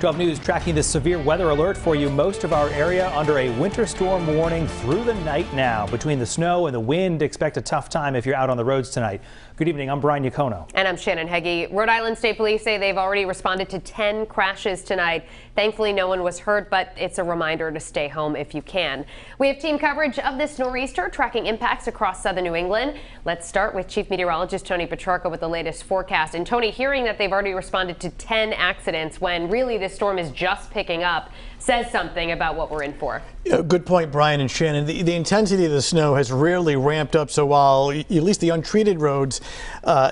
12 News tracking the severe weather alert for you. Most of our area under a winter storm warning through the night now. Between the snow and the wind, expect a tough time if you're out on the roads tonight. Good evening. I'm Brian Yacono. And I'm Shannon Heggie. Rhode Island State Police say they've already responded to 10 crashes tonight. Thankfully, no one was hurt, but it's a reminder to stay home if you can. We have team coverage of this nor'easter tracking impacts across southern New England. Let's start with Chief Meteorologist Tony Petrarca with the latest forecast. And Tony, hearing that they've already responded to 10 accidents when really this storm is just picking up says something about what we're in for. Yeah, good point, Brian and Shannon. The intensity of the snow has really ramped up. So while at least the untreated roads,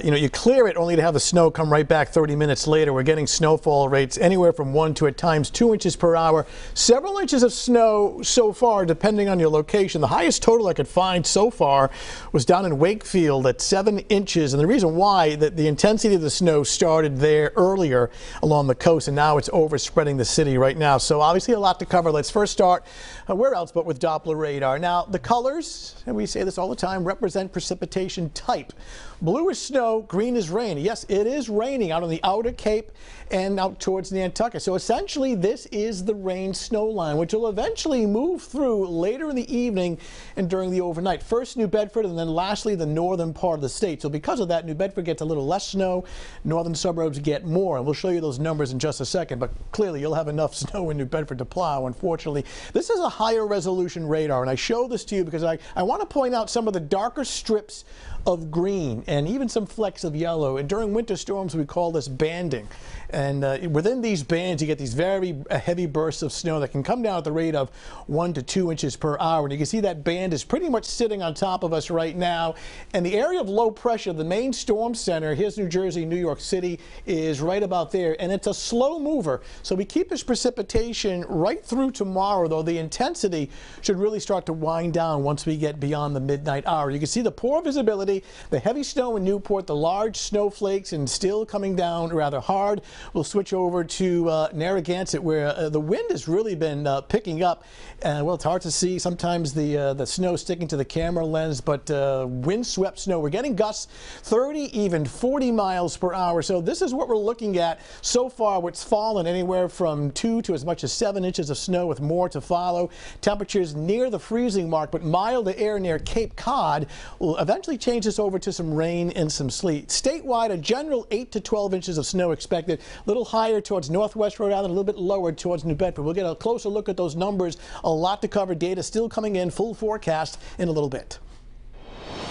you clear it only to have the snow come right back 30 minutes later. We're getting snowfall rates anywhere from 1 to at times 2 inches per hour. Several inches of snow so far, depending on your location. The highest total I could find so far was down in Wakefield at 7 inches. And the reason why, that the intensity of the snow started there earlier along the coast, and now it's overspreading the city right now. So obviously a lot to cover. Let's first start where else but with Doppler radar. Now the colors, and we say this all the time, represent precipitation type. Blue is snow, green is rain. Yes, it is raining out on the outer Cape and out towards Nantucket. So essentially this is the rain snow line, which will eventually move through later in the evening and during the overnight. First New Bedford, and then lastly the northern part of the state. So because of that, New Bedford gets a little less snow, northern suburbs get more, and we'll show you those numbers in just a second. But clearly you'll have enough snow in New Bedford to plow. Unfortunately, this is a higher resolution radar, and I show this to you because I want to point out some of the darker strips of green and even some flecks of yellow. And during winter storms we call this banding, and within these bands you get these very heavy bursts of snow that can come down at the rate of 1 to 2 inches per hour. And you can see that band is pretty much sitting on top of us right now, and the area of low pressure, the main storm center, here's New Jersey, New York City, is right about there, and it's a slow mover. So we keep this precipitation right through tomorrow, though the intensity should really start to wind down once we get beyond the midnight hour. You can see the poor visibility, the heavy snow in Newport, the large snowflakes, and still coming down rather hard. We'll switch over to Narragansett, where the wind has really been picking up. Well, it's hard to see sometimes the snow sticking to the camera lens, but wind-swept snow. We're getting gusts 30, even 40 miles per hour. So this is what we're looking at so far. It's fallen anywhere from 2 to as much as 7 inches of snow, with more to follow. Temperatures near the freezing mark, but milder air near Cape Cod will eventually change this over to some rain and some sleet. Statewide, a general 8 to 12 inches of snow expected. A little higher towards northwest Rhode Island, a little bit lower towards New Bedford. We'll get a closer look at those numbers. A lot to cover. Data still coming in, full forecast in a little bit.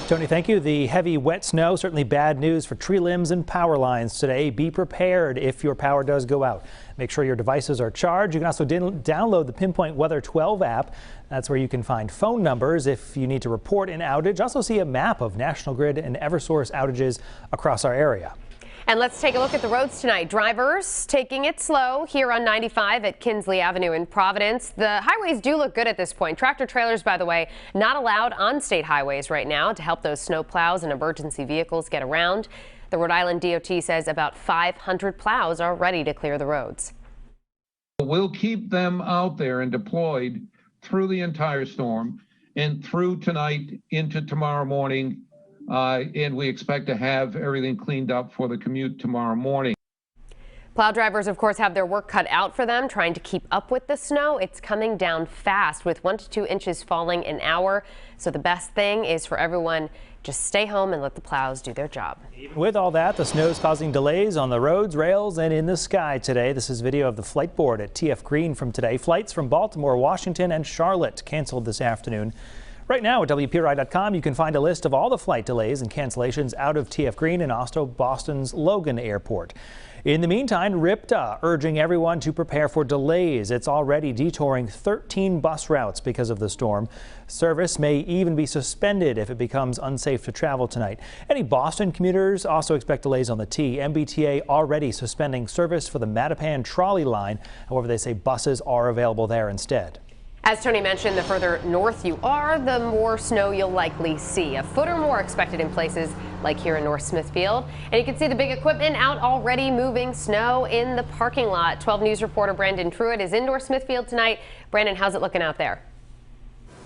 Tony, thank you. The heavy, wet snow, certainly bad news for tree limbs and power lines today. Be prepared if your power does go out. Make sure your devices are charged. You can also download the Pinpoint Weather 12 app. That's where you can find phone numbers if you need to report an outage. Also see a map of National Grid and Eversource outages across our area. And let's take a look at the roads tonight. Drivers taking it slow here on 95 at Kinsley Avenue in Providence. The highways do look good at this point. Tractor trailers, by the way, not allowed on state highways right now to help those snow plows and emergency vehicles get around. The Rhode Island DOT says about 500 plows are ready to clear the roads. We'll keep them out there and deployed through the entire storm and through tonight into tomorrow morning. And we expect to have everything cleaned up for the commute tomorrow morning. Plow drivers, of course, have their work cut out for them trying to keep up with the snow. It's coming down fast with 1 to 2 inches falling an hour. So the best thing is for everyone, just stay home and let the plows do their job. With all that, the snow is causing delays on the roads, rails, and in the sky today. This is video of the flight board at TF Green from today. Flights from Baltimore, Washington, and Charlotte canceled this afternoon. Right now at WPRI.com, you can find a list of all the flight delays and cancellations out of TF Green and also Boston's Logan Airport. In the meantime, RIPTA urging everyone to prepare for delays. It's already detouring 13 bus routes because of the storm. Service may even be suspended if it becomes unsafe to travel tonight. Any Boston commuters also expect delays on the T. MBTA already suspending service for the Mattapan trolley line. However, they say buses are available there instead. As Tony mentioned, the further north you are, the more snow you'll likely see. A foot or more expected in places like here in North Smithfield. And you can see the big equipment out already moving snow in the parking lot. 12 News reporter Brandon Truitt is in North Smithfield tonight. Brandon, how's it looking out there?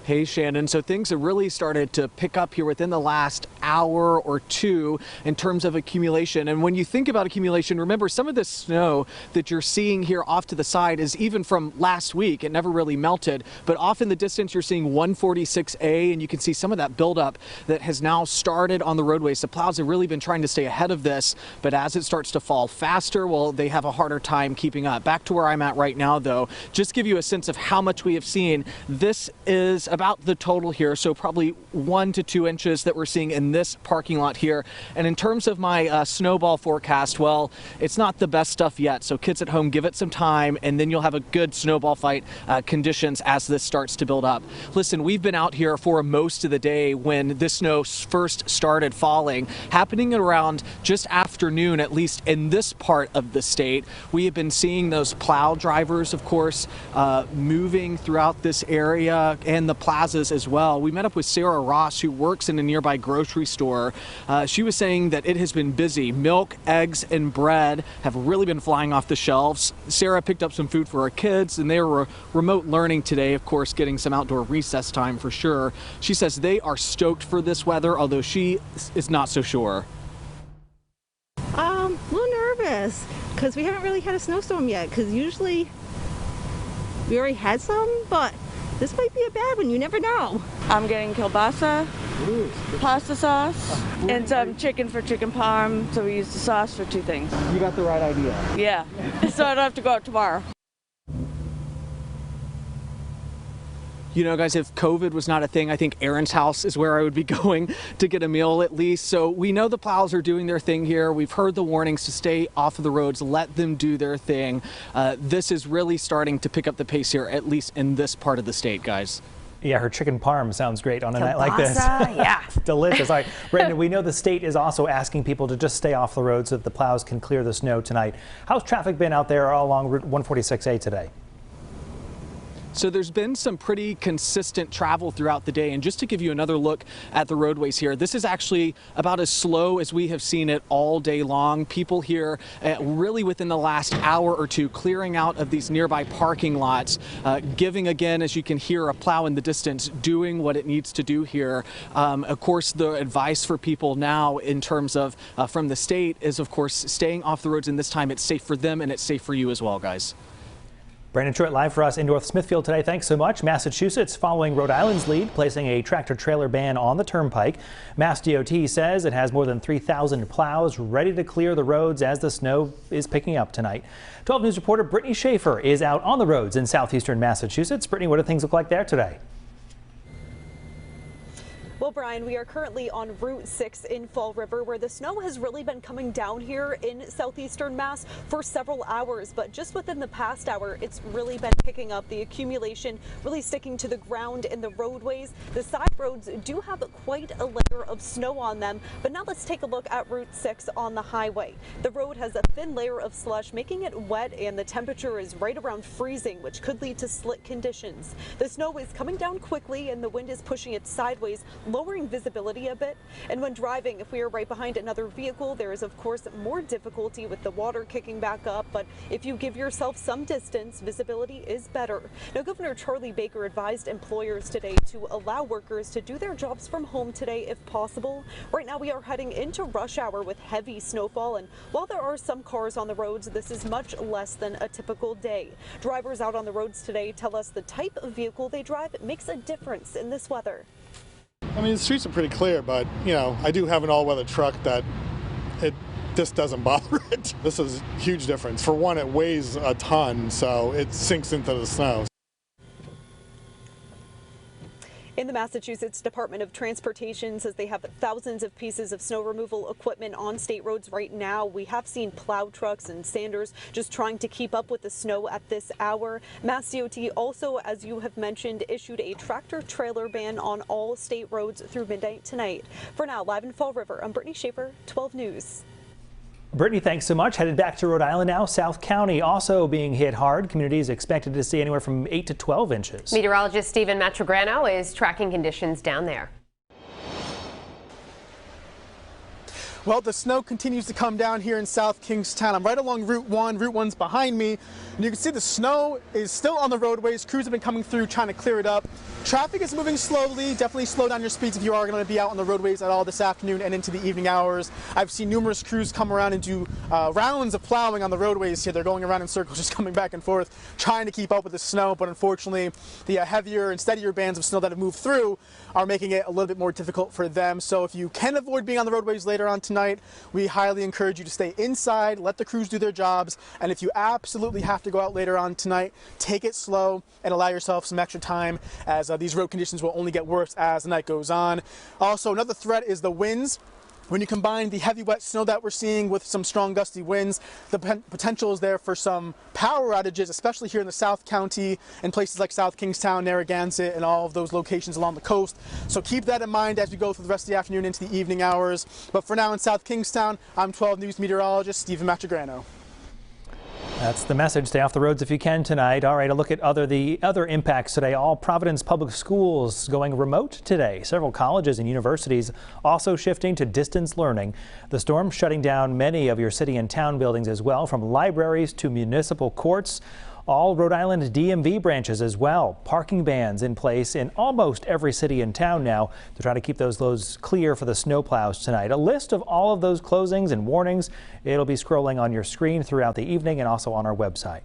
Hey, Shannon. So things have really started to pick up here within the last hour or two in terms of accumulation. And when you think about accumulation, remember some of the snow that you're seeing here off to the side is even from last week. It never really melted, but off in the distance you're seeing 146A, and you can see some of that buildup that has now started on the roadways. The plows have really been trying to stay ahead of this, but as it starts to fall faster, well, they have a harder time keeping up. Back to where I'm at right now, though, just give you a sense of how much we have seen. This is about the total here, so probably 1 to 2 inches that we're seeing in this parking lot here. And in terms of my snowball forecast, well, it's not the best stuff yet, so kids at home, give it some time, and then you'll have a good snowball fight conditions as this starts to build up. Listen, we've been out here for most of the day when this snow first started falling, happening around just afternoon, at least in this part of the state. We have been seeing those plow drivers, of course, moving throughout this area and the plazas as well. We met up with Sarah Ross, who works in a nearby grocery store. She was saying that it has been busy. Milk, eggs, and bread have really been flying off the shelves. Sarah picked up some food for her kids, and they were remote learning today, of course, getting some outdoor recess time for sure. She says they are stoked for this weather, although she is not so sure. A little nervous because we haven't really had a snowstorm yet, because usually we already had some, but this might be a bad one. You never know. I'm getting kielbasa, pasta sauce, and some chicken for chicken parm. So we use the sauce for 2 things. You got the right idea. Yeah, so I don't have to go out tomorrow. You know, guys, if COVID was not a thing, I think Aaron's house is where I would be going to get a meal at least. So we know the plows are doing their thing here. We've heard the warnings to stay off of the roads, let them do their thing. This is really starting to pick up the pace here, at least in this part of the state, guys. Yeah, her chicken parm sounds great on a night like this. Yeah. It's delicious. All right, Brandon, we know the state is also asking people to just stay off the road so that the plows can clear the snow tonight. How's traffic been out there all along Route 146A today? So there's been some pretty consistent travel throughout the day. And just to give you another look at the roadways here, this is actually about as slow as we have seen it all day long. People here really within the last hour or two clearing out of these nearby parking lots, giving again, as you can hear, a plow in the distance, doing what it needs to do here. Of course, the advice for people now in terms of from the state is, of course, staying off the roads, and this time it's safe for them and it's safe for you as well, guys. Brandon Truitt live for us in North Smithfield today. Thanks so much. Massachusetts following Rhode Island's lead, placing a tractor-trailer ban on the turnpike. Mass DOT says it has more than 3,000 plows ready to clear the roads as the snow is picking up tonight. 12 News reporter Brittany Schaefer is out on the roads in southeastern Massachusetts. Brittany, what do things look like there today? Well, Brian, we are currently on Route 6 in Fall River, where the snow has really been coming down here in southeastern Mass for several hours. But just within the past hour, it's really been picking up. The accumulation really sticking to the ground in the roadways. The side roads do have quite a layer of snow on them. But now let's take a look at Route 6 on the highway. The road has a thin layer of slush, making it wet, and the temperature is right around freezing, which could lead to slick conditions. The snow is coming down quickly, and the wind is pushing it sideways, lowering visibility a bit. And when driving, if we are right behind another vehicle, there is of course more difficulty with the water kicking back up, but if you give yourself some distance, visibility is better. Now, Governor Charlie Baker advised employers today to allow workers to do their jobs from home today if possible. Right now we are heading into rush hour with heavy snowfall, and while there are some cars on the roads, this is much less than a typical day. Drivers out on the roads today tell us the type of vehicle they drive makes a difference in this weather. I mean, the streets are pretty clear, but, you know, I do have an all-weather truck that this doesn't bother it. This is a huge difference. For one, it weighs a ton, so it sinks into the snow. In the Massachusetts Department of Transportation says they have thousands of pieces of snow removal equipment on state roads right now. We have seen plow trucks and sanders just trying to keep up with the snow at this hour. Mass DOT also, as you have mentioned, issued a tractor-trailer ban on all state roads through midnight tonight. For now, live in Fall River, I'm Brittany Schaefer, 12 News. Brittany, thanks so much. Headed back to Rhode Island now. South County also being hit hard. Communities expected to see anywhere from 8 to 12 inches. Meteorologist Stephen Matrograno is tracking conditions down there. Well, the snow continues to come down here in South Kingstown. I'm right along Route 1. Route 1's behind me. And you can see the snow is still on the roadways. Crews have been coming through trying to clear it up. Traffic is moving slowly. Definitely slow down your speeds if you are going to be out on the roadways at all this afternoon and into the evening hours. I've seen numerous crews come around and do rounds of plowing on the roadways here. They're going around in circles, just coming back and forth, trying to keep up with the snow. But unfortunately, the heavier and steadier bands of snow that have moved through are making it a little bit more difficult for them. So if you can avoid being on the roadways later on tonight, we highly encourage you to stay inside, let the crews do their jobs, and if you absolutely have to go out later on tonight, take it slow and allow yourself some extra time, as these road conditions will only get worse as the night goes on. Also, another threat is the winds. When you combine the heavy wet snow that we're seeing with some strong gusty winds, the potential is there for some power outages, especially here in the South County and places like South Kingstown, Narragansett, and all of those locations along the coast. So keep that in mind as we go through the rest of the afternoon into the evening hours. But for now in South Kingstown, I'm 12 News meteorologist Stephen Matrigrano. That's the message. Stay off the roads if you can tonight. All right, a look at the other impacts today. All Providence public schools going remote today. Several colleges and universities also shifting to distance learning. The storm shutting down many of your city and town buildings as well, from libraries to municipal courts. All Rhode Island DMV branches as well. Parking bans in place in almost every city and town now to try to keep those roads clear for the snowplows tonight. A list of all of those closings and warnings, it'll be scrolling on your screen throughout the evening and also on our website.